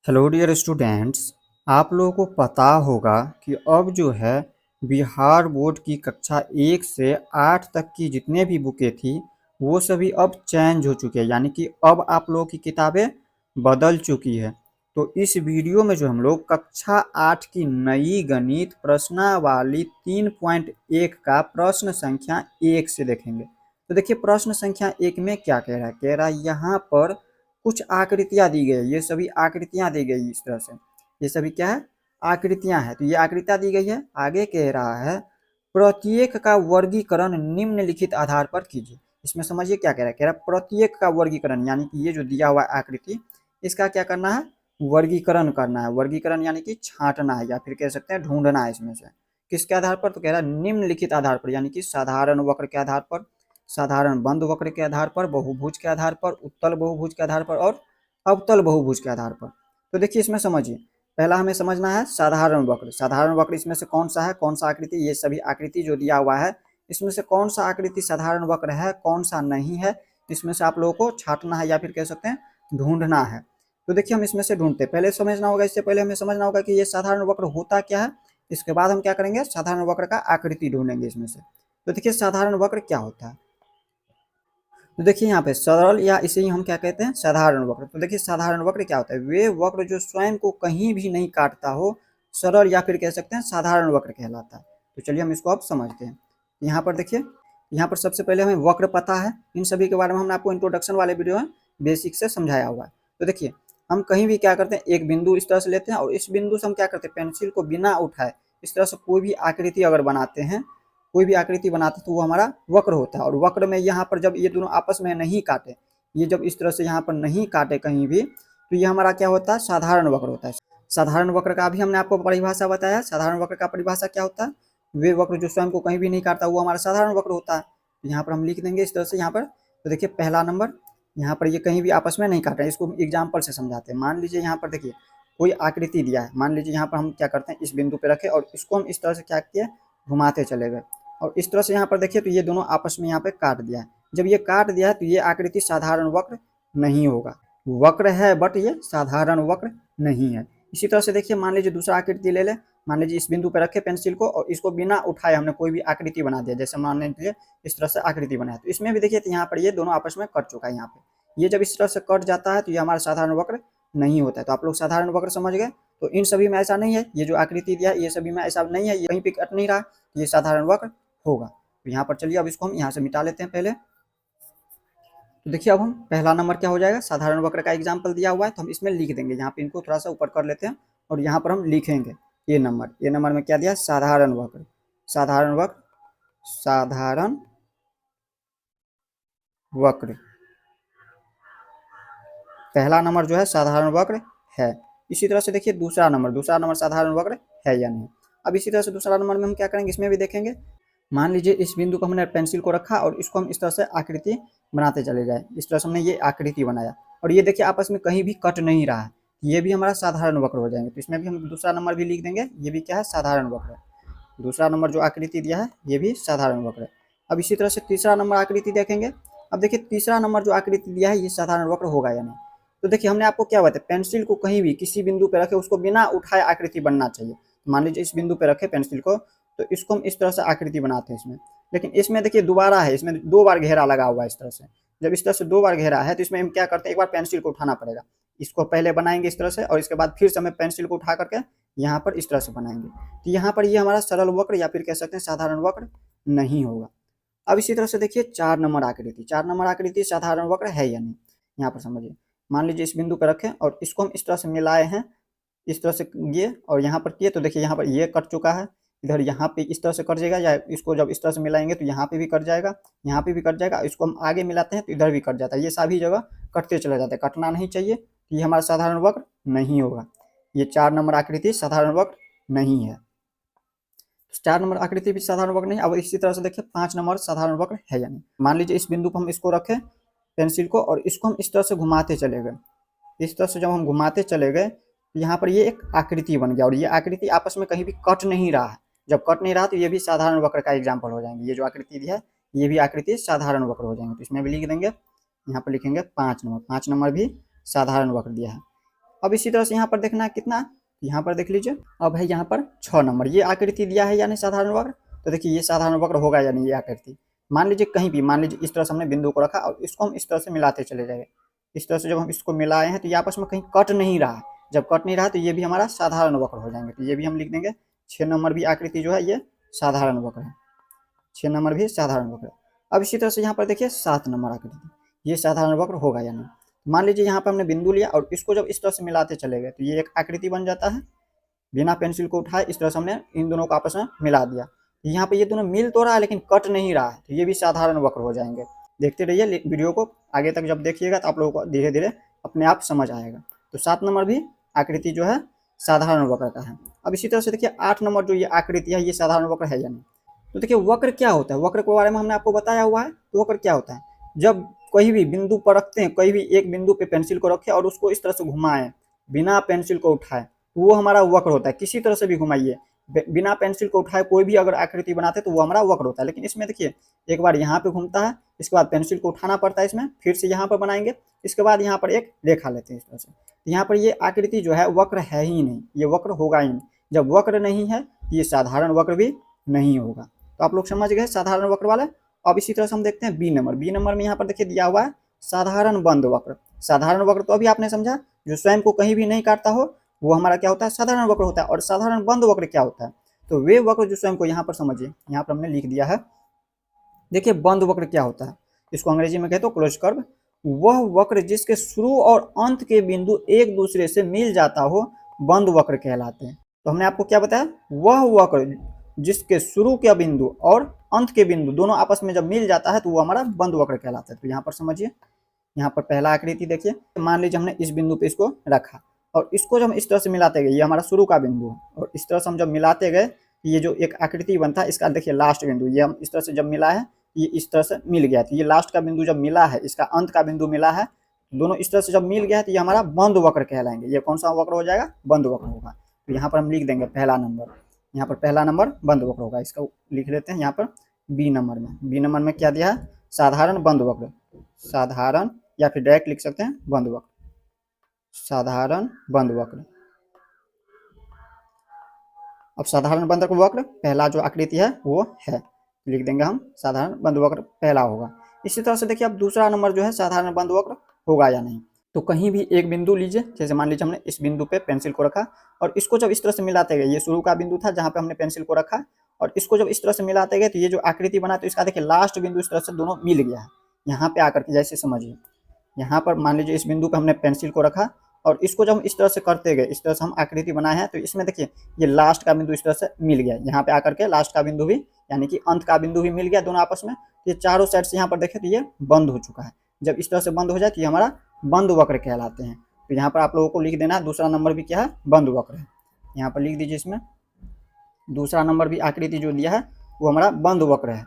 Hello dear students. आप लोगों को पता होगा कि अब जो है बिहार बोर्ड की कक्षा 1 से 8 तक की जितने भी बुकें थी वो सभी अब चेंज हो चुके हैं, यानी कि अब आप लोगों की किताबें बदल चुकी है। तो इस वीडियो में जो हम लोग कक्षा 8 की नई गणित प्रश्नावली 3.1 का प्रश्न संख्या 1 से देखेंगे। तो देखिए प्रश्न संख्या 1 में क्या कह रहा है। कह रहा है यहाँ पर कुछ आकृतियां दी गई, ये सभी आकृतियां दी गई इस तरह से। ये सभी क्या है? आकृतियां हैं। तो ये आकृतियां दी गई है। आगे कह रहा है प्रत्येक का वर्गीकरण निम्नलिखित आधार पर कीजिए। इसमें समझिए क्या कह रहा है। कह रहा है प्रत्येक का वर्गीकरण, यानी कि ये जो दिया हुआ आकृति इसका क्या करना है? वर्गीकरण करना है। वर्गीकरण यानी कि छांटना है या फिर कह सकते हैं ढूंढना है इसमें से। किसके आधार पर? तो कह रहा है निम्नलिखित आधार पर, यानी कि साधारण वक्र के आधार पर, साधारण बंद वक्र के आधार पर, बहुभुज के आधार पर, उत्तल बहुभुज के आधार पर और अवतल बहुभुज के आधार पर। तो देखिए इसमें समझिए, पहला हमें समझना है साधारण वक्र। साधारण वक्र इसमें से कौन सा है, कौन सा आकृति, ये सभी आकृति जो दिया हुआ है इसमें से कौन सा आकृति साधारण वक्र है, कौन सा नहीं है, इसमें से आप लोगों को छांटना है या फिर कह सकते हैं ढूंढना है। तो देखिए हम इसमें से ढूंढते, पहले समझना होगा, इससे पहले हमें समझना होगा कि ये साधारण वक्र होता क्या है। इसके बाद हम क्या करेंगे, साधारण वक्र का आकृति ढूंढेंगे इसमें से। तो देखिए साधारण वक्र क्या होता है। तो देखिए यहाँ पे सरल, या इसे ही हम क्या कहते हैं, साधारण वक्र। तो देखिए साधारण वक्र क्या होता है, वे वक्र जो स्वयं को कहीं भी नहीं काटता हो, सरल या फिर कह सकते हैं साधारण वक्र कहलाता है। तो चलिए हम इसको अब समझते हैं। यहाँ पर देखिए, यहाँ पर सबसे पहले हमें वक्र पता है, इन सभी के बारे में हमने आपको इंट्रोडक्शन वाले वीडियो में बेसिक से समझाया हुआ है। तो देखिए हम कहीं भी क्या करते हैं, एक बिंदु इस तरह से लेते हैं और इस बिंदु से हम क्या करते हैं, पेंसिल को बिना उठाए इस तरह से कोई भी आकृति अगर बनाते हैं, कोई भी आकृति बनाते तो वो हमारा वक्र होता है। और वक्र में यहाँ पर जब ये दोनों आपस में नहीं काटे, ये जब इस तरह से यहाँ पर नहीं काटे कहीं भी, तो ये हमारा क्या होता है, साधारण वक्र होता है। साधारण वक्र का भी हमने आपको परिभाषा बताया। साधारण वक्र का परिभाषा क्या होता है, वे वक्र जो स्वयं को कहीं भी नहीं काटता वो हमारा साधारण वक्र होता है। तो यहाँ पर हम लिख देंगे इस तरह से यहाँ पर। तो देखिए पहला नंबर, यहाँ पर ये कहीं भी आपस में नहीं काट रहे, इसको एग्जाम्पल से समझाते हैं। मान लीजिए यहाँ पर देखिए कोई आकृति दिया है, मान लीजिए यहाँ पर हम क्या करते हैं, इस बिंदु पे रखे और इसको हम इस तरह से क्या किए, घुमाते चले गए और इस तरह से यहाँ पर देखिए तो ये दोनों आपस में यहाँ पे काट दिया है। जब ये काट दिया है तो ये आकृति साधारण वक्र नहीं होगा। वक्र है बट ये साधारण वक्र नहीं है। इसी तरह से देखिए मान लीजिए दूसरा आकृति ले ले। मान लीजिए इस बिंदु पर रखे पेंसिल को और इसको बिना उठाए हमने कोई भी आकृति बना दिया, जैसे मान लीजिए इस तरह से आकृति बनाया। तो इसमें भी देखिए तो यहाँ पर ये दोनों आपस में कट चुका है। यहाँ पे ये जब इस तरह से कट जाता है तो ये हमारा साधारण वक्र नहीं होता है। तो आप लोग साधारण वक्र समझ गए। तो इन सभी में ऐसा नहीं है, ये जो आकृति दिया है ये सभी में ऐसा नहीं है, ये कहीं पे कट नहीं रहा, ये साधारण वक्र होगा। तो यहाँ पर चलिए अब इसको हम यहाँ से मिटा लेते हैं पहले। तो देखिए अब हम पहला नंबर क्या हो जाएगा, साधारण वक्र का एग्जाम्पल दिया हुआ है तो हम इसमें लिख देंगे। यहाँ पे इनको थोड़ा सा ऊपर कर लेते हैं और यहाँ पर हम लिखेंगे ये नंबर में क्या दिया है, साधारण वक्र। साधारण वक्र, साधारण वक्र, पहला नंबर जो है साधारण वक्र है। इसी तरह से देखिए दूसरा नंबर साधारण वक्र है या नहीं। अब इसी तरह से दूसरा नंबर में हम क्या करेंगे, इसमें भी देखेंगे। मान लीजिए इस बिंदु को हमने पेंसिल को रखा और इसको हम इस तरह से आकृति बनाते चले जाए। इस तरह से हमने ये आकृति बनाया और ये देखिए आपस में कहीं भी कट नहीं रहा है, ये भी हमारा साधारण वक्र हो जाएंगे। तो इसमें भी हम दूसरा नंबर भी लिख देंगे, ये भी क्या है, साधारण वक्र है। दूसरा नंबर जो आकृति दिया है ये भी साधारण वक्र है। अब इसी तरह से तीसरा नंबर आकृति देखेंगे। अब देखिए तीसरा नंबर जो आकृति दिया है ये साधारण वक्र होगा या नहीं। तो देखिए हमने आपको क्या बताया, पेंसिल को कहीं भी किसी बिंदु पे रखे उसको बिना उठाए आकृति बनना चाहिए। मान लीजिए इस बिंदु पे रखे पेंसिल को तो इसको हम इस तरह से आकृति बनाते हैं इसमें। लेकिन इसमें देखिए दोबारा है, इसमें 2 बार घेरा लगा हुआ है इस तरह से। जब इस तरह से 2 बार घेरा है तो इसमें हम क्या करते हैं, एक बार पेंसिल को उठाना पड़ेगा। इसको पहले बनाएंगे इस तरह से और इसके बाद फिर से हमें पेंसिल को उठा करके यहाँ पर इस तरह से बनाएंगे। तो यहाँ पर ये हमारा सरल वक्र या फिर कह सकते हैं साधारण वक्र नहीं होगा। अब इसी तरह से देखिए 4 नंबर आकृति, 4 नंबर आकृति साधारण वक्र है या नहीं, यहाँ पर समझिए। मान लीजिए इस बिंदु पर रखें और इसको हम इस तरह से मिलाए हैं, इस तरह से ये और यहाँ पर किए तो देखिए यहाँ पर ये कट चुका है, इधर यहाँ पे इस तरह से कट जाएगा, या इसको जब इस तरह से मिलाएंगे तो यहाँ पे भी कट जाएगा, यहाँ पे भी कट जाएगा। इसको हम आगे मिलाते हैं तो इधर भी कट जाता है। ये सभी जगह कटते चले जाते हैं, कटना नहीं चाहिए। तो ये हमारा साधारण वक्र नहीं होगा। ये 4 नंबर आकृति साधारण वक्र नहीं है। 4 नंबर आकृति भी साधारण वक्र नहीं। अब इसी तरह से देखिए 5 नंबर साधारण वक्र है या नहीं। मान लीजिए इस बिंदु पर हम इसको रखें पेंसिल को और इसको हम इस तरह से घुमाते चले गए। इस तरह से जब हम घुमाते चले गए तो यहाँ पर ये एक आकृति बन गया और ये आकृति आपस में कहीं भी कट नहीं रहा है। जब कट नहीं रहा तो ये भी साधारण वक्र का एग्जाम्पल हो जाएंगे। ये जो आकृति है ये भी आकृति साधारण वक्र हो जाएंगे। तो इसमें भी लिख देंगे, यहाँ पर लिखेंगे 5 नंबर। 5 नंबर भी साधारण वक्र दिया है। अब इसी तरह से यहाँ पर देखना है कितना, यहाँ पर देख लीजिए, अब है यहाँ पर 6 नंबर, ये आकृति दिया है यानी साधारण वक्र। तो देखिए ये साधारण वक्र होगा या नहीं ये आकृति। मान लीजिए कहीं भी, मान लीजिए इस तरह से हमने बिंदु को रखा और इसको हम इस तरह से मिलाते चले जाएंगे। इस तरह से जब हम इसको मिलाए हैं तो ये आपस में कहीं कट नहीं रहा है। जब कट नहीं रहा तो ये भी हमारा साधारण वक्र हो जाएंगे। तो ये भी हम लिख देंगे 6 नंबर भी आकृति जो है ये साधारण वक्र है। 6 नंबर भी साधारण वक्र। अब इसी तरह से यहाँ पर देखिए 7 नंबर आकृति, ये साधारण वक्र होगा या नहीं। मान लीजिए यहाँ पर हमने बिंदु लिया और इसको जब इस तरह से मिलाते चले गए तो ये एक आकृति बन जाता है। बिना पेंसिल को उठाए इस तरह से हमने इन दोनों को आपस में मिला दिया। यहाँ पे ये दोनों मिल तो रहा है लेकिन कट नहीं रहा है, तो ये भी साधारण वक्र हो जाएंगे। देखते रहिए वीडियो को, आगे तक जब देखिएगा तो आप लोगों को धीरे धीरे अपने आप समझ आएगा। तो 7 नंबर भी आकृति जो है साधारण वक्र का है। अब इसी तरह से देखिए 8 नंबर जो ये आकृति है ये साधारण वक्र है या नहीं। तो देखिए वक्र क्या होता है, वक्र के बारे में हमने आपको बताया हुआ है। तो वक्र क्या होता है, जब कोई भी बिंदु पर रखते हैं, कोई भी एक बिंदु पे पेंसिल को रखें और उसको इस तरह से घुमाएं बिना पेंसिल को उठाए, वो हमारा वक्र होता है। किसी तरह से भी घुमाइए, बिना पेंसिल को उठाए कोई भी अगर आकृति बनाते तो वो हमारा वक्र होता है। लेकिन इसमें देखिए एक बार यहाँ पे घूमता है, इसके बाद पेंसिल को उठाना पड़ता है इसमें, फिर से यहाँ पर बनाएंगे, इसके बाद यहाँ पर एक रेखा लेते हैं इस तरह से। तो यहाँ पर ये आकृति जो है वक्र है ही नहीं, ये वक्र होगा ही नहीं। जब वक्र नहीं है तो ये साधारण वक्र भी नहीं होगा। तो आप लोग समझ गए साधारण वक्र वाले। अब इसी तरह से हम देखते हैं बी नंबर। बी नंबर में यहाँ पर देखिए दिया हुआ है साधारण बंद वक्र। साधारण वक्र तो अभी आपने समझा, जो स्वयं को कहीं भी नहीं काटता हो वो हमारा क्या होता है, साधारण वक्र होता है। और साधारण बंद वक्र क्या होता है, तो वे वक्र जो स्वयं को, यहाँ पर समझिए, यहाँ पर हमने लिख दिया है, देखिए बंद वक्र क्या होता है, इसको अंग्रेजी में कहते हो क्लोज कर्व। वह वक्र जिसके शुरू और अंत के बिंदु एक दूसरे से मिल जाता हो बंद वक्र कहलाते हैं। तो हमने आपको क्या बताया, वह वक्र जिसके शुरू के बिंदु और अंत के बिंदु दोनों आपस में जब मिल जाता है तो वो हमारा बंद वक्र कहलाता है। तो यहाँ पर समझिए, यहाँ पर पहला आकृति देखिए, मान लीजिए हमने इस बिंदु पे इसको रखा और इसको जब हम इस तरह से मिलाते गए, ये हमारा शुरू का बिंदु है, और इस तरह से हम जब मिलाते गए ये जो एक आकृति बनता है, इसका देखिए लास्ट बिंदु, ये हम इस तरह से जब मिला है ये इस तरह से मिल गया। तो ये लास्ट का बिंदु जब मिला है, इसका अंत का बिंदु मिला है, दोनों इस तरह से जब मिल गया है तो ये हमारा बंद वक्र कहलाएंगे। ये कौन सा वक्र हो जाएगा, बंद वक्र होगा। तो यहाँ पर हम लिख देंगे पहला नंबर, यहाँ पर पहला नंबर बंद वक्र होगा। इसको लिख लेते हैं यहाँ पर बी नंबर में। बी नंबर में क्या दिया है, साधारण बंद वक्र, साधारण, या फिर डायरेक्ट लिख सकते हैं बंद वक्र, साधारण बंद वक्र। अब साधारण बंद वक्र पहला जो आकृति है वो है, लिख देंगे हम साधारण बंद वक्र पहला होगा। इसी तरह से देखिए अब दूसरा नंबर जो है साधारण बंद वक्र होगा या नहीं। तो कहीं भी एक बिंदु लीजिए, जैसे मान लीजिए हमने इस बिंदु पे पेंसिल को रखा और इसको जब इस तरह से मिलाते गए, ये शुरू का बिंदु था जहाँ पे हमने पेंसिल को रखा, और इसको जब इस तरह से मिलाते गए तो ये जो आकृति बना, तो इसका देखिए लास्ट बिंदु इस तरह से दोनों मिल गया है। यहाँ पे आकर के जैसे समझिए, यहाँ पर मान लीजिए इस बिंदु पे हमने पेंसिल को रखा और इसको जब हम इस तरह से करते गए, इस तरह से हम आकृति बनाए हैं, तो इसमें देखिए ये लास्ट का बिंदु इस तरह से मिल गया। यहाँ पे आकर के लास्ट का बिंदु भी यानी कि अंत का बिंदु भी मिल गया दोनों आपस में। ये चारों साइड से यहाँ पर देखें तो ये बंद हो चुका है। जब इस तरह से बंद हो जाए तो ये हमारा बंद वक्र कहलाते हैं। तो यहाँ पर आप लोगों को लिख देना है दूसरा नंबर भी क्या है, बंद वक्र है। यहाँ पर लिख दीजिए, इसमें दूसरा नंबर भी आकृति जो दिया है वो हमारा बंद वक्र है।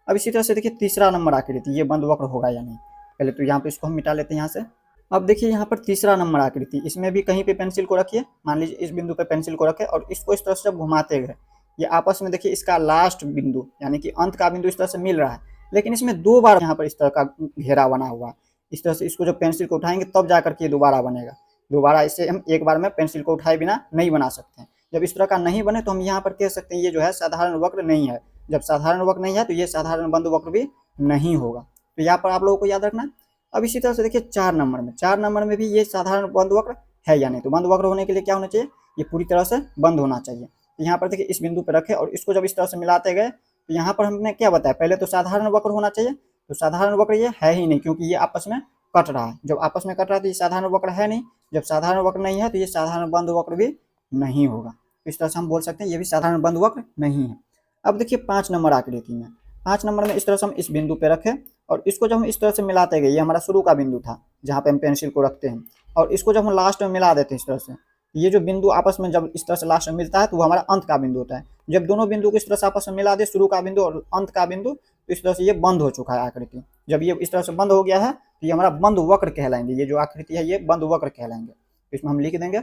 अब इसी तरह से देखिए तीसरा नंबर आकृति, ये बंद वक्र होगा या नहीं। पहले तो यहाँ पे इसको हम मिटा लेते हैं यहाँ से। अब देखिए यहाँ पर तीसरा नंबर आकृति, इसमें भी कहीं पे पेंसिल को रखिए, मान लीजिए इस बिंदु पे पेंसिल को रखे और इसको इस तरह से जब घुमाते गए, ये आपस में देखिए इसका लास्ट बिंदु यानी कि अंत का बिंदु इस तरह से मिल रहा है, लेकिन इसमें दो बार यहाँ पर इस तरह का घेरा बना हुआ है। इस तरह से इसको जब पेंसिल को उठाएंगे तब जाकर के दोबारा बनेगा। दोबारा इसे हम एक बार में पेंसिल को उठाए बिना नहीं बना सकते हैं। जब इस तरह का नहीं बने तो हम यहाँ पर कह सकते हैं ये जो है साधारण वक्र नहीं है। जब साधारण वक्र नहीं है तो ये साधारण बंद वक्र भी नहीं होगा। तो यहाँ पर आप लोगों को याद रखना। अब इसी तरह से देखिए 4 नंबर में, 4 नंबर में भी ये साधारण बंद वक्र है या नहीं। तो बंद वक्र होने के लिए क्या होना चाहिए, ये पूरी तरह से बंद होना चाहिए। तो यहाँ पर देखिए इस बिंदु पर रखे और इसको जब इस तरह से मिलाते गए तो यहाँ पर हमने क्या बताया, पहले तो साधारण वक्र होना चाहिए। तो साधारण वक्र ये है ही नहीं क्योंकि ये आपस में कट रहा है। जब आपस में कट रहा है तो ये साधारण वक्र है नहीं। जब साधारण वक्र नहीं है तो ये साधारण बंद वक्र भी नहीं होगा। तो इस तरह से हम बोल सकते हैं ये भी साधारण बंद वक्र नहीं है। अब देखिए 5 नंबर आकृति में, 5 नंबर में इस तरह से हम इस बिंदु पे रखें और इसको जब हम इस तरह से मिलाते गए, ये हमारा शुरू का बिंदु था जहाँ पे हम पेंसिल को रखते हैं, और इसको जब हम लास्ट में मिला देते हैं इस तरह से, ये जो बिंदु आपस में जब इस तरह से लास्ट में मिलता है तो वो हमारा अंत का बिंदु होता है। जब दोनों बिंदु को इस तरह से आपस में मिला दे, शुरू का बिंदु और अंत का बिंदु, तो इस तरह से ये बंद हो चुका है आकृति। जब ये इस तरह से बंद हो गया है तो ये हमारा बंद वक्र कहलाएंगे। ये जो आकृति है ये बंद वक्र कहलाएंगे। तो इसमें हम लिख देंगे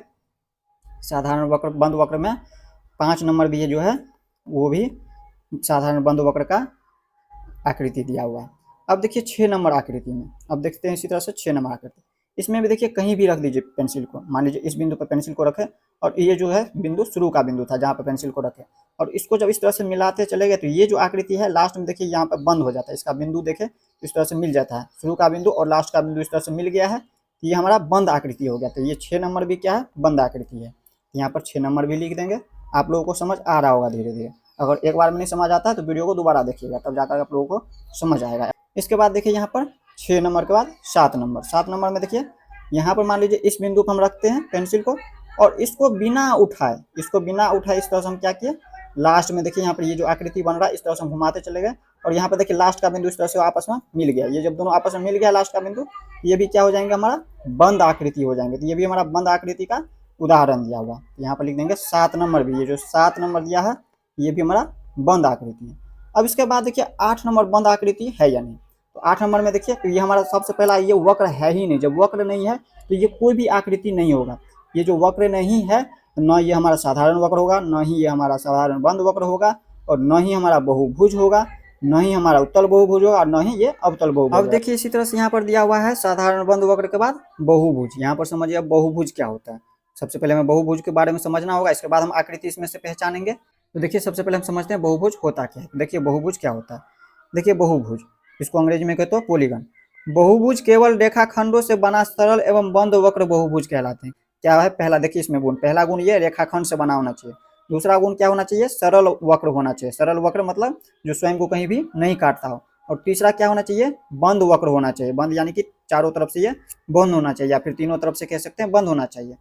साधारण वक्र बंद वक्र में 5 नंबर भी ये जो है वो भी साधारण बंद वक्र का आकृति दिया हुआ है। अब देखिए 6 नंबर आकृति में, अब देखते हैं इसी तरह से 6 नंबर आकृति। इसमें भी देखिए कहीं भी रख दीजिए पेंसिल को, मान लीजिए इस बिंदु पर पेंसिल को रखें और ये जो है बिंदु शुरू का बिंदु था जहाँ पर पेंसिल को रखें, और इसको जब इस तरह से मिलाते चले गए तो ये जो आकृति है लास्ट में देखिए यहाँ पर बंद हो जाता है, इसका बिंदु देखे इस तरह से मिल जाता है, शुरू का बिंदु और लास्ट का बिंदु इस तरह से मिल गया है, तो ये हमारा बंद आकृति हो गया। तो ये 6 नंबर भी क्या है, बंद आकृति है। यहाँ पर 6 नंबर भी लिख देंगे। आप लोगों को समझ आ रहा होगा धीरे धीरे, अगर एक बार में नहीं समझ आता है तो वीडियो को दोबारा देखिएगा, तब जाकर आप लोगों को समझ आएगा। इसके बाद देखिए यहाँ पर 6 नंबर के बाद 7 नंबर, 7 नंबर में देखिए यहाँ पर मान लीजिए इस बिंदु पर हम रखते हैं पेंसिल को और इसको बिना उठाए इस तरह से हम क्या किए, लास्ट में देखिए यहाँ पर ये जो आकृति बन रहा है इस तरह से हम घुमाते चले गए और यहाँ पर देखिए लास्ट का बिंदु इस तरह से आपस में मिल गया। ये जब दोनों आपस में मिल गया लास्ट का बिंदु, ये भी क्या हो जाएंगे, हमारा बंद आकृति हो जाएंगे। तो ये भी हमारा बंद आकृति का उदाहरण दिया हुआ। यहाँ पर लिख देंगे 7 नंबर भी, ये जो 7 नंबर दिया है ये भी हमारा बंद आकृति है। अब इसके बाद देखिए 8 नंबर बंद आकृति है या नहीं। तो 8 नंबर में देखिए तो ये हमारा सबसे पहला ये वक्र है ही नहीं। जब वक्र नहीं है तो ये कोई भी आकृति नहीं होगा। ये जो वक्र नहीं है न ये हमारा साधारण वक्र होगा, न ही ये हमारा साधारण बंद वक्र होगा, और न ही हमारा बहुभुज होगा, न ही हमारा उत्तल बहुभुज होगा, और न ही ये अवतल बहुभुज। अब देखिए इसी तरह से यहाँ पर दिया हुआ है साधारण बंद वक्र के बाद बहुभुज। यहाँ पर समझिए अब बहुभुज क्या होता है। सबसे पहले हमें बहुभुज के बारे में समझना होगा, इसके बाद हम आकृति इसमें से पहचानेंगे। तो देखिए सबसे पहले हम समझते हैं बहुभुज होता क्या है। देखिए बहुभुज क्या होता है, देखिए बहुभुज, इसको अंग्रेजी में कहते हो पॉलीगन। बहुभुज केवल रेखाखंडों से बना सरल एवं बंद वक्र बहुभुज कहलाते हैं। क्या है, पहला देखिए इसमें गुण, पहला गुण ये रेखाखंड से बना होना चाहिए। दूसरा गुण क्या होना चाहिए, सरल वक्र होना चाहिए। सरल वक्र मतलब जो स्वयं को कहीं भी नहीं काटता हो। और तीसरा क्या होना चाहिए, बंद वक्र होना चाहिए। बंद यानी कि चारों तरफ से ये बंद होना चाहिए, या फिर तीनों तरफ से कह सकते हैं बंद होना चाहिए।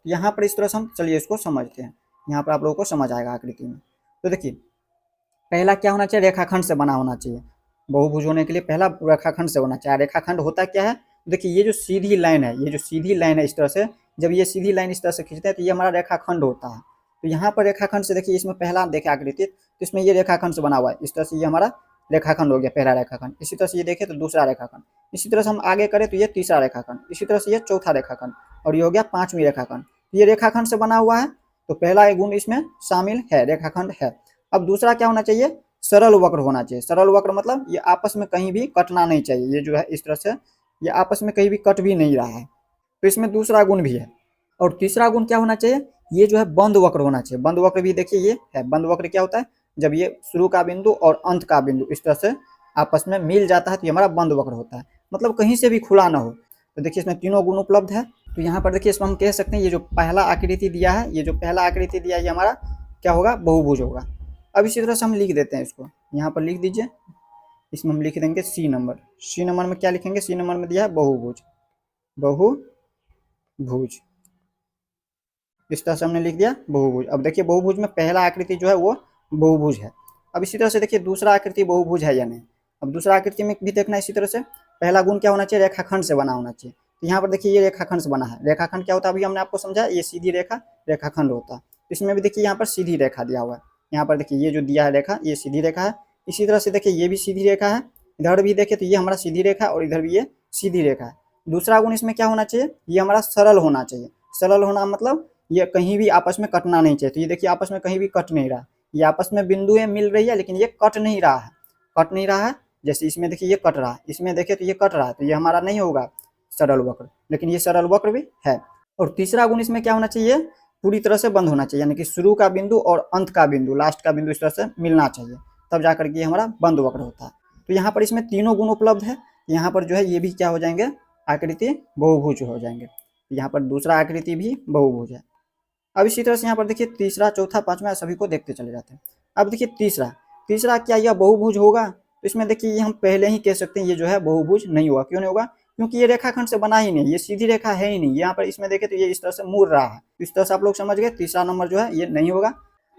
यहाँ पर इस तरह से हम चलिए इसको समझते हैं, यहाँ पर आप लोगों को समझ आएगा आकृति में। तो देखिए पहला क्या होना चाहिए, रेखाखंड से बना होना चाहिए। बहुभुज होने के लिए पहला रेखाखंड से होना चाहिए। रेखाखंड होता क्या है, देखिए ये जो सीधी लाइन है, ये जो सीधी लाइन है इस तरह से, जब ये सीधी लाइन इस तरह से खींचते हैं तो ये हमारा रेखाखंड होता है। तो यहाँ पर रेखाखंड से देखिए इसमें पहला देखे आकृति, तो इसमें ये रेखाखंड से बना हुआ है, इस तरह से ये हमारा रेखाखंड हो गया, पहला रेखाखंड। इसी तरह से ये देखे तो दूसरा रेखाखंड, इसी तरह से हम आगे करें तो ये तीसरा रेखाखंड, इसी तरह से ये चौथा रेखाखंड, और ये हो गया 5वीं रेखाखंड। ये रेखाखंड से बना हुआ है, तो पहला गुण इसमें शामिल है, रेखाखंड है। अब दूसरा क्या होना चाहिए, सरल वक्र होना चाहिए। सरल वक्र मतलब ये आपस में कहीं भी कटना नहीं चाहिए। ये जो है इस तरह से ये आपस में कहीं भी कट भी नहीं रहा है, तो इसमें दूसरा गुण भी है। और तीसरा गुण क्या होना चाहिए, ये जो है बंद वक्र होना चाहिए। बंद वक्र भी देखिए ये है। बंद वक्र क्या होता है, जब ये शुरू का बिंदु और अंत का बिंदु इस तरह से आपस में मिल जाता है तो ये हमारा बंद वक्र होता है, मतलब कहीं से भी खुला ना हो। तो देखिए इसमें तीनों गुण उपलब्ध है। तो यहाँ पर देखिए इसमें हम कह सकते हैं ये जो पहला आकृति दिया है, ये जो पहला आकृति दिया है ये हमारा क्या होगा, बहुभुज होगा। अब इसी तरह से हम लिख देते हैं इसको, यहाँ पर लिख दीजिए। इसमें हम लिख देंगे सी नंबर। सी नंबर में क्या लिखेंगे, सी नंबर में दिया है बहुभुज, बहुभुज, इस तरह से हमने लिख दिया बहुभुज। अब देखिए बहुभुज में पहला आकृति जो है वो बहुभुज है। अब इसी तरह से देखिए दूसरा आकृति बहुभुज है या नहीं। अब दूसरा आकृति में भी देखना इसी तरह से, पहला गुण क्या होना चाहिए, रेखाखंड से बना होना चाहिए। तो यहाँ पर देखिए ये रेखाखंड से बना है। रेखाखंड क्या होता है, अभी हमने आपको समझा, ये सीधी रेखा रेखाखंड होता है। इसमें भी देखिए यहाँ पर सीधी रेखा दिया हुआ है। यहाँ पर देखिए ये जो दिया है रेखा ये सीधी रेखा है। इसी तरह से देखिए ये भी सीधी रेखा है, इधर भी देखिए तो ये हमारा सीधी रेखा और इधर भी ये सीधी रेखा है। दूसरा गुण इसमें क्या होना चाहिए, ये हमारा सरल होना चाहिए। सरल होना मतलब ये कहीं भी आपस में कटना नहीं चाहिए। तो ये देखिए आपस में कहीं भी कट नहीं रहा, ये आपस में बिंदुएं मिल रही है लेकिन ये कट नहीं रहा है, कट नहीं रहा है। जैसे इसमें देखिए ये कट रहा है, इसमें देखिए तो ये कट रहा है, तो ये हमारा नहीं होगा सरल वक्र, लेकिन ये सरल वक्र भी है। और तीसरा गुण इसमें क्या होना चाहिए, पूरी तरह से बंद होना चाहिए, यानी कि शुरू का बिंदु और अंत का बिंदु, लास्ट का बिंदु इस तरह से मिलना चाहिए, तब जाकर के हमारा बंद वक्र होता है। तो यहाँ पर इसमें तीनों गुण उपलब्ध है। यहाँ पर जो है ये भी क्या हो जाएंगे, आकृति बहुभुज हो जाएंगे। यहाँ पर दूसरा आकृति भी बहुभुज है। अब इसी तरह से यहाँ पर देखिए तीसरा चौथा पांचवा सभी को देखते चले जाते हैं। अब देखिए तीसरा क्या यह बहुभुज होगा, तो इसमें देखिए ये हम पहले ही कह सकते हैं ये जो है बहुभुज नहीं होगा। क्यों नहीं होगा, क्योंकि ये रेखाखंड से बना ही नहीं, ये सीधी रेखा है ही नहीं। यहाँ पर इसमें देखें तो ये इस तरह से मुड़ रहा है, इस तरह से आप लोग समझ गए, तीसरा नंबर जो है ये नहीं होगा।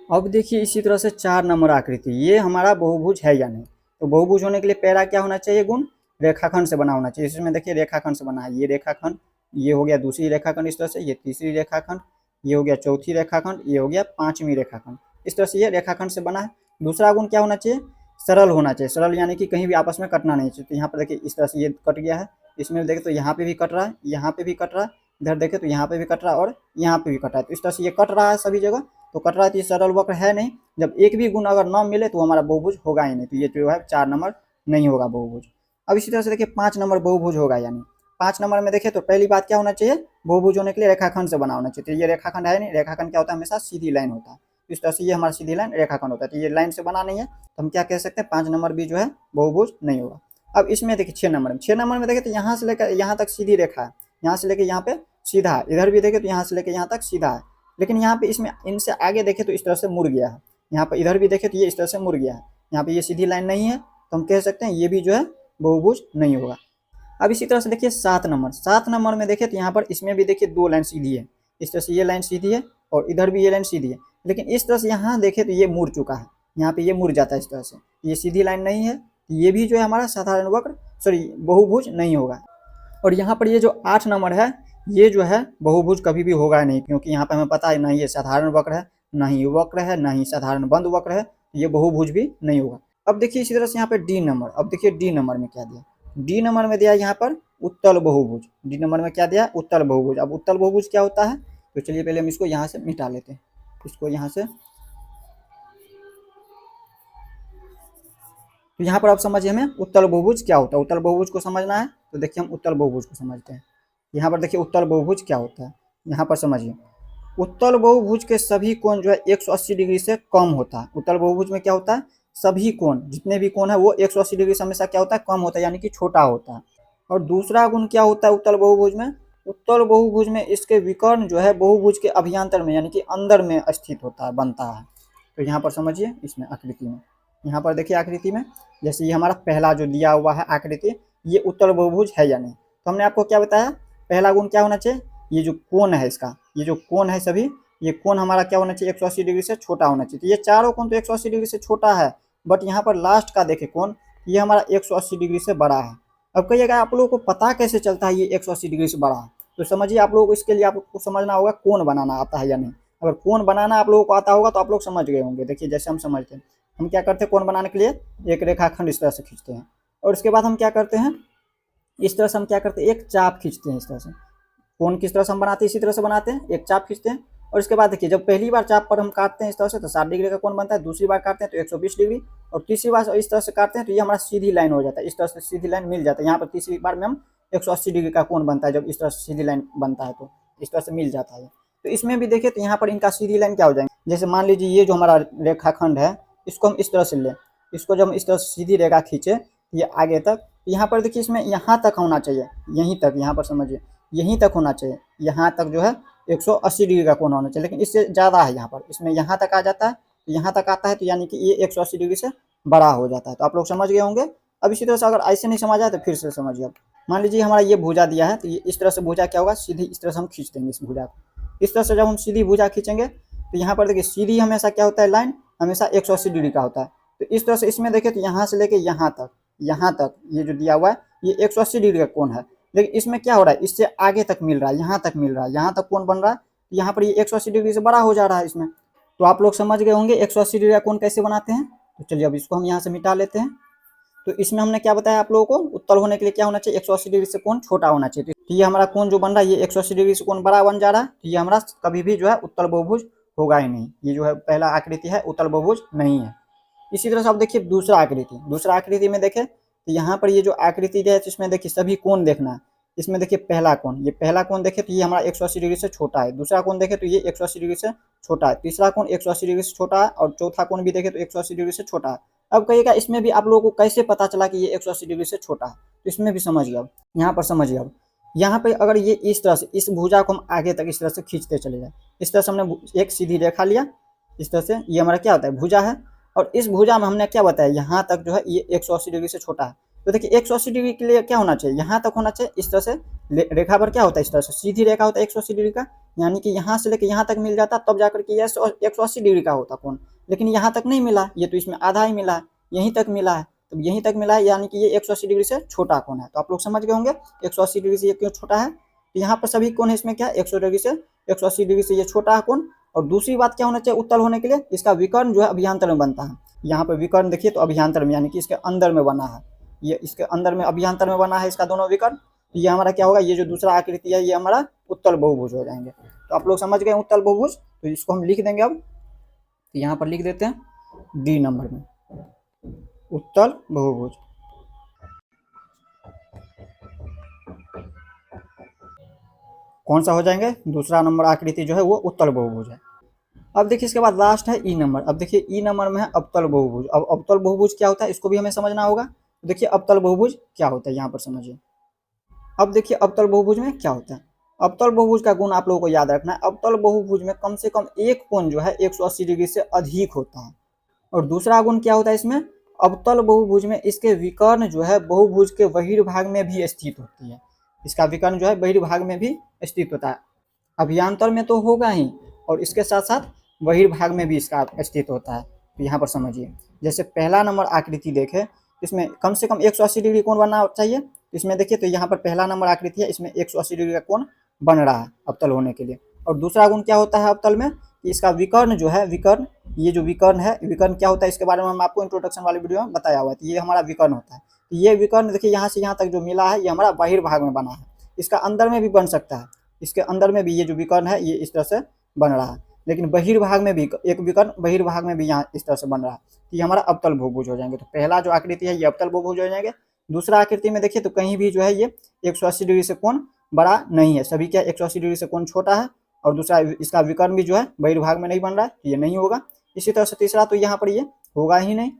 अब देखिए इसी तरह से 4 नंबर आकृति, ये हमारा बहुभुज है या नहीं। तो बहुभुज होने के लिए पहला क्या होना चाहिए गुण, रेखाखंड से बना होना चाहिए। इसमें देखिए रेखाखंड से बना है, ये रेखाखंड, ये हो गया दूसरी रेखाखंड इस तरह से, ये तीसरी रेखाखंड, ये हो गया चौथी रेखाखंड, ये हो गया 5वीं रेखाखंड, इस तरह से ये रेखाखंड से बना है। दूसरा गुण क्या होना चाहिए, सरल होना चाहिए। सरल यानी कि कहीं भी आपस में कटना नहीं चाहिए। तो यहाँ पर देखिए इस तरह से ये कट गया है, इसमें देखें तो यहाँ पे भी कट रहा है, यहाँ पे भी कट रहा है, इधर देखें तो यहाँ पे भी कट रहा है और यहाँ पे भी कट रहा है। तो इस तरह से ये कट रहा है सभी जगह, तो कट रहा है तो ये सरल वक्र है नहीं। जब एक भी गुण अगर न मिले तो हमारा बहुभुज होगा ही नहीं। तो ये जो है 4 नंबर नहीं होगा बहुभुज। अब इसी तरह से देखिए 5 नंबर बहुभुज होगा यानी 5 नंबर में देखें तो पहली बात क्या होना चाहिए, बहुभुज होने के लिए रेखाखंड से बना होना चाहिए। तो ये रेखाखंड है नहीं, रेखाखंड क्या होता है, हमेशा सीधी लाइन होता है। इस तरह से ये हमारा सीधी लाइन रेखाखंड होता है, तो ये लाइन से बना नहीं है, तो हम क्या कह सकते हैं, 5 नंबर भी जो है बहुभुज नहीं होगा। अब इसमें देखिए 6 नंबर में देखें तो यहाँ से लेकर यहाँ तक सीधी रेखा है, यहाँ से लेकर यहाँ पे सीधा है, इधर भी देखें तो यहाँ से लेकर यहाँ तक सीधा है, लेकिन यहाँ पे इसमें इनसे आगे देखें तो इस तरह से मुड़ गया है, यहाँ पर इधर भी देखें तो ये इस तरह से मुड़ गया है, यहाँ पे ये सीधी लाइन नहीं है, तो हम कह सकते हैं ये भी जो है बहुभुज नहीं होगा। अब इसी तरह से देखिए 7 नंबर में देखें तो यहाँ पर इसमें भी देखिए 2 लाइन सीधी है, इस तरह से ये लाइन सीधी है और इधर भी ये लाइन सीधी है, लेकिन इस तरह से यहाँ देखें तो ये मुड़ चुका है, यहाँ पे ये मुड़ जाता है इस तरह से, ये सीधी लाइन नहीं है, ये भी जो है हमारा साधारण वक्र बहुभुज नहीं होगा। और यहाँ पर ये जो 8 नंबर है, ये जो है बहुभुज कभी भी होगा नहीं, क्योंकि यहाँ पर हमें पता है ना ये साधारण वक्र है, ना ही वक्र है, ना ही साधारण बंद वक्र है, ये बहुभुज भी नहीं होगा। अब देखिए इसी तरह से यहाँ पे डी नंबर, अब देखिए डी नंबर में क्या दिया, डी नंबर में दिया यहाँ पर उत्तल बहुभुज, डी नंबर में क्या दिया, उत्तल बहुभुज। अब उत्तल बहुभुज क्या होता है, तो चलिए पहले हम इसको यहाँ से मिटा लेते हैं, इसको यहाँ से, तो यहाँ पर आप समझिए हमें उत्तल बहुभुज क्या होता है। उत्तल बहुभुज को समझना है तो देखिए हम उत्तल बहुभुज को समझते हैं। यहाँ पर देखिए उत्तल बहुभुज क्या होता है, यहाँ पर समझिए, उत्तल बहुभुज के सभी कोण जो है 180 डिग्री से कम होता है। उत्तल बहुभुज में क्या होता है, सभी कोण, जितने भी कोण है वो 180 डिग्री से हमेशा क्या होता है, कम होता है, यानी कि छोटा होता है। और दूसरा गुण क्या होता है उत्तल बहुभुज में, उत्तल बहुभुज में इसके विकर्ण जो है बहुभुज के अभ्यंतर में यानी कि अंदर में स्थित होता है, बनता है। तो यहाँ पर समझिए इसमें आकृति में, यहाँ पर देखिए आकृति में, जैसे ये हमारा पहला जो दिया हुआ है आकृति, ये उत्तल बहुभुज है या नहीं। तो हमने आपको क्या बताया, पहला गुण क्या होना चाहिए, ये जो कोण है इसका, ये जो कोण है सभी, ये कोण हमारा क्या होना चाहिए, 180 डिग्री से छोटा होना चाहिए। तो ये चारों कोण तो 180 डिग्री से छोटा है, बट यहाँ पर लास्ट का देखें कोण, ये हमारा 180 डिग्री से बड़ा है। अब कहिएगा आप लोगों को पता कैसे चलता है ये 180 डिग्री से बड़ा है, तो समझिए आप लोगों को इसके लिए आपको समझना होगा कोण बनाना आता है या नहीं। अगर कोण बनाना आप लोगों को आता होगा तो आप लोग समझ गए होंगे। देखिए जैसे हम समझते हैं, हम क्या करते हैं, कोण बनाने के लिए एक रेखाखंड इस तरह से खींचते हैं, और इसके बाद हम क्या करते हैं, इस तरह से हम क्या करते हैं, एक चाप खींचते हैं इस तरह से। कोण किस तरह से हम बनाते हैं, इसी तरह से बनाते हैं, एक चाप खींचते हैं। और इसके बाद देखिए जब पहली बार चाप पर हम काटते हैं इस तरह से तो 60 डिग्री का कोण बनता है, दूसरी बार काटते हैं तो 120 डिग्री, और तीसरी बार इस तरह से काटते हैं तो ये हमारा सीधी लाइन हो जाता है, इस तरह से सीधी लाइन मिल जाता है। यहाँ पर तीसरी बार में हम 180 डिग्री का कोण बनता है, जब इस तरह से सीधी लाइन बनता है तो इस तरह से मिल जाता है। तो इसमें भी देखिए तो यहाँ पर इनका सीधी लाइन क्या हो जाएंगे, जैसे मान लीजिए ये जो हमारा रेखाखंड है, इसको हम इस तरह से लें, इसको जब हम इस तरह से सीधी रेखा खींचे ये आगे तक, यहाँ पर देखिए इसमें यहाँ तक होना चाहिए, यहीं तक, यहाँ पर समझिए यहीं तक होना चाहिए, यहाँ तक जो है 180 डिग्री का कोण होना चाहिए, लेकिन इससे ज़्यादा है यहाँ पर, इसमें यहाँ तक आ जाता है, तो यहाँ तक आता है, तो यानी कि ये 180 डिग्री से बड़ा हो जाता है। तो आप लोग समझ गए होंगे। अब इसी तरह से अगर ऐसे नहीं समझ आए तो फिर से समझिए। अब मान लीजिए हमारा ये भुजा दिया है, तो ये इस तरह से भुजा क्या होगा, सीधी इस तरह से हम खींच देंगे इस भुजा को। इस तरह से जब हम सीधी भुजा खींचेंगे तो यहाँ पर देखिए सीधी हमेशा क्या होता है, लाइन हमेशा 180 डिग्री का होता है। तो इस तरह से इसमें देखिए तो यहाँ से लेके यहाँ तक ये जो दिया हुआ है ये 180 डिग्री का कोण है, लेकिन इसमें क्या हो रहा है, इससे आगे तक मिल रहा है, यहाँ तक मिल रहा है, यहाँ तक कोण बन रहा है, तो यहाँ पर ये 180 डिग्री से बड़ा हो जा रहा है इसमें। तो आप लोग समझ गए होंगे 180 डिग्री का कोण कैसे बनाते हैं। तो चलिए अब इसको हम यहाँ से मिटा लेते हैं। तो इसमें हमने क्या बताया आप लोगों को, उत्तल होने के लिए क्या होना चाहिए, 180 डिग्री से कोण छोटा होना चाहिए। तो ये हमारा कोण जो बन रहा है ये 180 डिग्री से कोण बड़ा बन जा रहा है, तो ये हमारा कभी भी जो है उत्तल बहुभुज होगा ही नहीं। ये जो है पहला आकृति है उत्तल बहुभुज नहीं है। इसी तरह से आप देखिए दूसरा आकृति में देखें तो यहाँ पर ये जो आकृति है इसमें देखिए सभी कोण देखना है। इसमें देखिए पहला कोण देखे तो ये हमारा 180 डिग्री से छोटा है, दूसरा कोण देखे तो ये 180 डिग्री से छोटा है, तीसरा कोण 180 डिग्री से छोटा है, और चौथा कोण भी देखे तो 180 डिग्री से छोटा है। अब कहिएगा इसमें भी आप लोगों को कैसे पता चला कि ये 180 डिग्री से छोटा है, तो इसमें भी समझिए। अब यहाँ पर समझिए, अब यहाँ पे अगर ये इस तरह से इस भुजा को हम आगे तक इस तरह से खींचते चले जाए, इस तरह से हमने एक सीधी रेखा लिया, इस तरह से ये हमारा क्या होता है, भुजा है, और इस भुजा में हमने क्या बताया, यहाँ तक जो है ये 180 डिग्री से छोटा है। तो देखिए 180 डिग्री के लिए क्या होना चाहिए, यहाँ तक होना चाहिए, इस तरह से रेखा पर क्या होता है, इस तरह से सीधी रेखा होता है 180 डिग्री का, यानी कि यहाँ से लेकर यहाँ तक मिल जाता, तब जाकर के ये 180 डिग्री का होता कोण। लेकिन यहाँ तक नहीं मिला, ये तो इसमें आधा ही मिला है, यहीं तक मिला है, तो यहीं तक मिला है, यानी कि ये 180 डिग्री से छोटा कोण है। तो आप लोग समझ गए होंगे 180 डिग्री से ये क्यों छोटा है। तो यहाँ पर सभी कोण है, इसमें क्या 180 डिग्री से ये छोटा है कोण। और दूसरी बात क्या होना चाहिए उत्तल होने के लिए, इसका विकर्ण जो है अभ्यंतर में बनता है। यहाँ पर विकर्ण देखिए तो अभ्यंतर में, यानी कि इसके अंदर में बना है, ये इसके अंदर में अभ्यंतर में बना है इसका दोनों विकर्ण। तो ये हमारा क्या होगा, ये जो दूसरा आकृति है ये हमारा उत्तल बहुभुज हो जाएंगे। तो आप लोग समझ गए उत्तल बहुभुज। तो इसको हम लिख देंगे। अब तो यहाँ पर लिख देते हैं डी नंबर में उत्तल बहुभुज। कौन सा हो जाएंगे, दूसरा नंबर आकृति जो है वो उत्तल बहुभुज है। अब देखिए इसके बाद लास्ट है ई नंबर। अब देखिए ई नंबर में है अवतल बहुभुज। अब अवतल बहुभुज क्या होता है इसको भी हमें समझना होगा। तो देखिए अवतल बहुभुज क्या होता है यहाँ पर समझिए। अब देखिए अवतल बहुभुज में क्या होता है। अवतल बहुभुज का गुण आप लोगों को याद रखना है। अवतल बहुभुज में कम से कम एक कोण जो है 180 डिग्री से अधिक होता है। और दूसरा गुण क्या होता है इसमें, अवतल बहुभुज में इसके विकर्ण जो है बहुभुज के बहिर्भाग में भी स्थित होती है। इसका विकर्ण जो है बहिर्भाग में भी स्थित होता है। अभियांतर में तो होगा ही, और इसके साथ साथ बहिर्भाग में भी इसका स्थित होता है। तो यहाँ पर समझिए, जैसे पहला नंबर आकृति देखें, इसमें कम से कम 180 डिग्री कोण बनना चाहिए। इसमें देखिए तो यहाँ पर पहला नंबर आकृति है, इसमें 180 डिग्री का कोण बन रहा है अवतल होने के लिए। और दूसरा गुण क्या होता है अवतल में, कि इसका विकर्ण जो है, विकर्ण, ये जो विकर्ण है, विकर्ण क्या होता है इसके बारे में हम आपको इंट्रोडक्शन वाली वीडियो में बताया हुआ है। तो ये हमारा विकर्ण होता है। तो ये विकर्ण देखिए यहाँ से यहाँ तक जो मिला है ये हमारा बहिर्भाग में बना है। इसका अंदर में भी बन सकता है, इसके अंदर में भी ये जो विकर्ण है ये इस तरह से बन रहा है, लेकिन बहिर्भाग में भी एक विकर्ण बहिर्भाग में भी यहाँ इस तरह से बन रहा है। तो ये हमारा अवतल बहुभुज हो जाएंगे। तो पहला जो आकृति है ये अवतल बहुभुज हो जाएंगे। दूसरा आकृति में देखिए तो कहीं भी जो है ये 180 डिग्री से कोण बड़ा नहीं है, सभी क्या 180 डिग्री से कोण छोटा है। और दूसरा इसका विकर्ण भी जो है बहिर्भाग में नहीं बन रहा है, ये नहीं होगा। इसी तरह से तीसरा तो यहाँ पर ये होगा ही नहीं,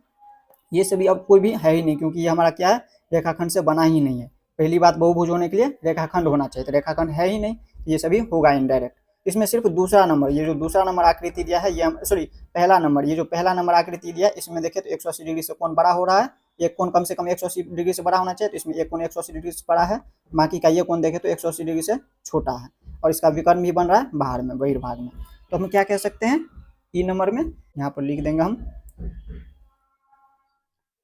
ये सभी अब कोई भी है ही नहीं, क्योंकि ये हमारा क्या है, रेखाखंड से बना ही नहीं है। पहली बात, बहुभुज होने के लिए रेखाखंड होना चाहिए, तो रेखाखंड है ही नहीं, ये सभी होगा इनडायरेक्ट। इसमें सिर्फ दूसरा नंबर, ये जो दूसरा नंबर आकृति दिया है, ये सॉरी पहला नंबर, ये जो पहला नंबर आकृति दिया है इसमें देखें तो 180 डिग्री से कोण बड़ा हो रहा है। एक कोण कम से कम 180 डिग्री से बड़ा होना चाहिए, तो इसमें एक कोण 180 डिग्री से बड़ा है। बाकी का ये कोण देखें तो 180 डिग्री से छोटा है। और इसका विकर्ण भी बन रहा है बाहर में, बहिर्भाग में। तो हम क्या कह सकते हैं ई नंबर में, यहाँ पर लिख देंगे हम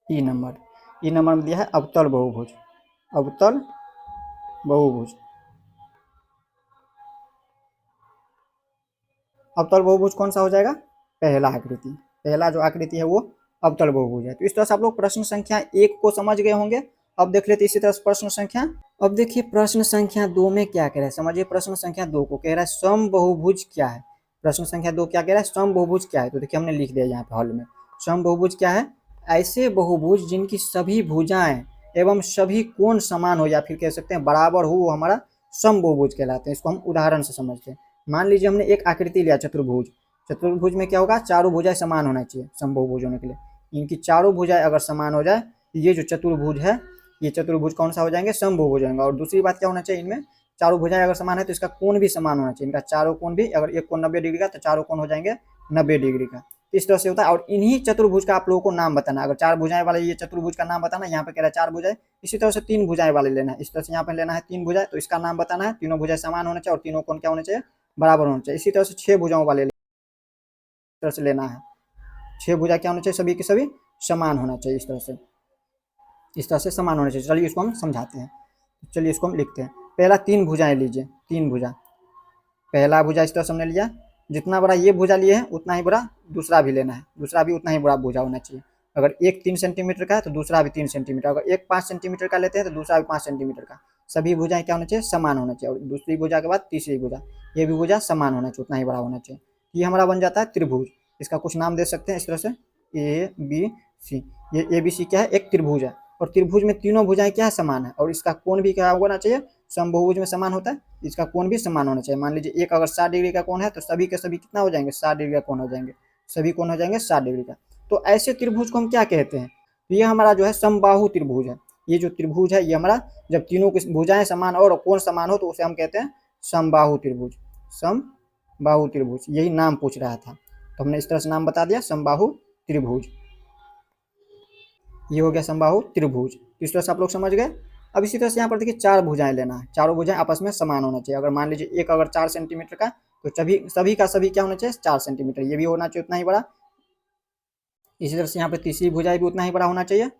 ई नंबर। ई नंबर में दिया है अवतल बहुभुज, अवतल बहुभुज। अवतल बहुभुज कौन सा हो जाएगा, पहला आकृति, पहला जो आकृति है वो अवतल बहुभुज है। तो इस तरह से आप लोग प्रश्न संख्या 1 को समझ गए होंगे। अब देख लेते इसी तरह से प्रश्न संख्या, अब देखिए प्रश्न संख्या 2 में क्या कह रहा है, समझिए। प्रश्न संख्या 2 को कह रहा है समबहुभुज क्या है। प्रश्न संख्या 2 क्या कह रहा है, समबहुभुज क्या है। तो देखिए हमने लिख दिया यहाँ पे हॉल में, समबहुभुज क्या है, ऐसे बहुभुज जिनकी सभी भुजाएं एवं सभी कोण समान हो, या फिर कह सकते हैं बराबर हो, वो हमारा समबहुभुज कहलाते हैं। इसको हम उदाहरण से समझते हैं। मान लीजिए हमने एक आकृति लिया चतुर्भुज, चतुर्भुज में क्या होगा, चारों भुजाएं समान होना चाहिए समबहुभुज होने के लिए। इनकी चारों भुजाएं अगर समान हो जाए, ये जो चतुर्भुज है, ये चतुर्भुज कौन सा हो जाएंगे, समबहुभुज हो जाएंगे। और दूसरी बात क्या होना चाहिए, इनमें चारों भुजाएं अगर समान है तो इसका कोण भी समान होना चाहिए। इनका चारों कोण भी, अगर एक कोण 90 डिग्री का तो चारों कोण हो जाएंगे 90 डिग्री का। इस तरह से होता है। और इन्हीं चतुर्भुज का आप लोगों को नाम बताना, अगर चार भुजाएं वाले ये चतुर्भुज का नाम बताना, यहाँ पे कह रहा है चार भुजाएं। इसी तरह से तीन भुजाएं वाले लेना है, इस तरह से यहाँ पे लेना है तीन भुजाएं, तो इसका नाम बताना है। तीनों भुजाएं समान होना चाहिए और तीनों कोण क्या होना चाहिए, बराबर होना चाहिए। इसी तरह से 6 भुजाओं वाले तरह से लेना है, 6 भुजा क्या होना चाहिए, सभी के सभी समान होना चाहिए। इस तरह से, इस तरह से समान होना चाहिए। चलिए इसको हम समझाते हैं, चलिए इसको हम लिखते हैं। पहला तीन भुजाएं लीजिए, तीन भुजा, पहला भुजा इस तरह से हमने लिया, जितना बड़ा ये भुजा लिए हैं उतना ही बड़ा दूसरा भी लेना है, दूसरा भी उतना ही बड़ा भुजा होना चाहिए। अगर एक 3 सेंटीमीटर का है तो दूसरा भी 3 सेंटीमीटर, अगर एक 5 सेंटीमीटर का लेते हैं तो दूसरा भी 5 सेंटीमीटर का। सभी भुजाएं क्या होना चाहिए, समान होना चाहिए। और दूसरी भुजा के बाद तीसरी भुजा, ये भी भुजा समान होना चाहिए, उतना ही बड़ा होना चाहिए। ये हमारा बन जाता है त्रिभुज। इसका कुछ नाम दे सकते हैं इस तरह से, ए बी सी। ये ए बी सी क्या है, एक त्रिभुज है। और त्रिभुज में तीनों भुजाएं क्या है, समान है। और इसका कोण भी क्या होना चाहिए, समबहुभुज में समान होता है, इसका कोण भी समान होना चाहिए। मान लीजिए एक अगर 60 डिग्री का कोण है तो सभी के सभी कितना हो जाएंगे, 60 डिग्री का कोण हो जाएंगे, सभी कोण हो जाएंगे 60 डिग्री का। तो ऐसे त्रिभुज को हम क्या कहते हैं, तो ये हमारा जो है समबाहु त्रिभुज है। ये जो त्रिभुज है ये हमारा, जब तीनों की भुजाएं समान और कोण समान हो तो उसे हम कहते हैं समबाहु त्रिभुज, समबाहु त्रिभुज। यही नाम पूछ रहा था तो हमने इस तरह से नाम बता दिया, समबाहु त्रिभुज। ये हो गया समबाहु त्रिभुज। इस तरह से आप लोग समझ गए। अब इसी तरह से यहाँ पर देखिए चार भुजाएं लेना है, चारों भुजाएं आपस में समान होना चाहिए। अगर मान लीजिए एक अगर 4 सेंटीमीटर का, तो सभी का सभी क्या होना चाहिए, 4 सेंटीमीटर, ये भी होना चाहिए उतना ही बड़ा। इसी तरह से यहाँ पे तीसरी भुजा भी उतना ही बड़ा होना चाहिए।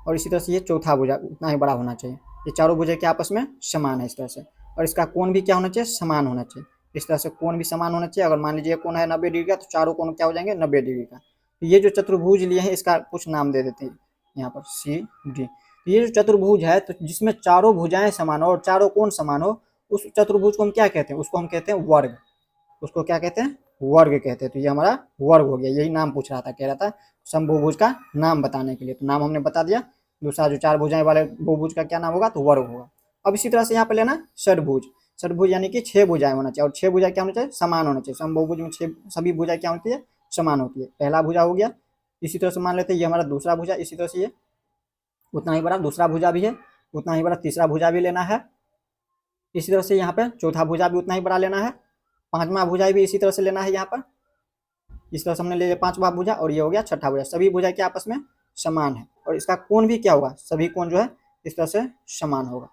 और इसी तरह से ये चौथा भुजा उतना ही बड़ा होना चाहिए। ये चारों भुजाएं के आपस में समान है इस तरह से। और इसका कोण भी क्या होना चाहिए, समान होना चाहिए। इस तरह से कोण भी समान होना चाहिए। अगर मान लीजिए कोण है 90 डिग्री का तो चारों कोण क्या हो जाएंगे, 90 डिग्री का। तो ये जो चतुर्भुज लिए हैं इसका कुछ नाम दे देते हैं यहाँ पर, सी डी। ये जो चतुर्भुज है तो जिसमें चारों भुजाएं समान हो और चारों कोण समान हो, उस चतुर्भुज को हम क्या कहते हैं, उसको हम कहते हैं वर्ग। उसको क्या कहते हैं, वर्ग कहते हैं। तो ये हमारा वर्ग हो गया। यही नाम पूछ रहा था, कह रहा था समबहुभुज का नाम बताने के लिए, तो नाम हमने बता दिया। दूसरा जो चार भुजाएं वाले बहुभुज का क्या नाम होगा, तो वर्ग होगा। अब इसी तरह से यहाँ पे लेना षडभुज। षटभुज यानी कि 6 भुजाएं होना चाहिए, और 6 भुजाएं क्या होना चाहिए, समान होना चाहिए। समबहुभुज में 6 सभी भुजाएं क्या होती है, समान होती है। पहला भुजा हो गया, इसी तरह से मान लेते हैं ये हमारा दूसरा भुजा, इसी तरह से ये उतना ही बड़ा दूसरा भुजा भी है, उतना ही बड़ा तीसरा भुजा भी लेना है। इसी तरह से यहाँ पे चौथा भुजा भी उतना ही बड़ा लेना है, पांचवा भुजा भी इसी तरह से लेना है। यहाँ पर इस तरह से हमने ले लिया पांचवा भुजा, और ये हो गया छठा भुजा। सभी भुजा क्या आपस में समान है, और इसका कोण भी क्या होगा, सभी कोण जो है इस तरह से समान होगा।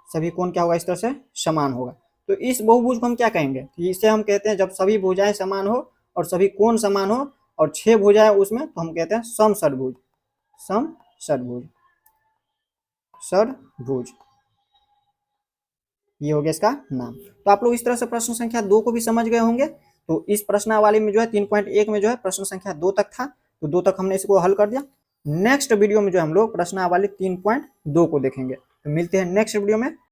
सभी कोण क्या होगा, इस तरह से समान होगा। तो इस बहुभुज को हम क्या कहेंगे, इसे हम कहते हैं जब सभी भुजाएं समान हो और सभी कोण समान हो और 6 भुजाएं उसमें, तो हम कहते हैं समषटभुज। समषटभुज, षटभुज, ये हो गया इसका नाम। तो आप लोग इस तरह से प्रश्न संख्या 2 को भी समझ गए होंगे। तो इस प्रश्नावली में जो है 3.1 में जो है प्रश्न संख्या 2 तक था, तो 2 तक हमने इसको हल कर दिया। नेक्स्ट वीडियो में जो हम लोग प्रश्नावली 3.2 को देखेंगे। तो मिलते हैं नेक्स्ट वीडियो में।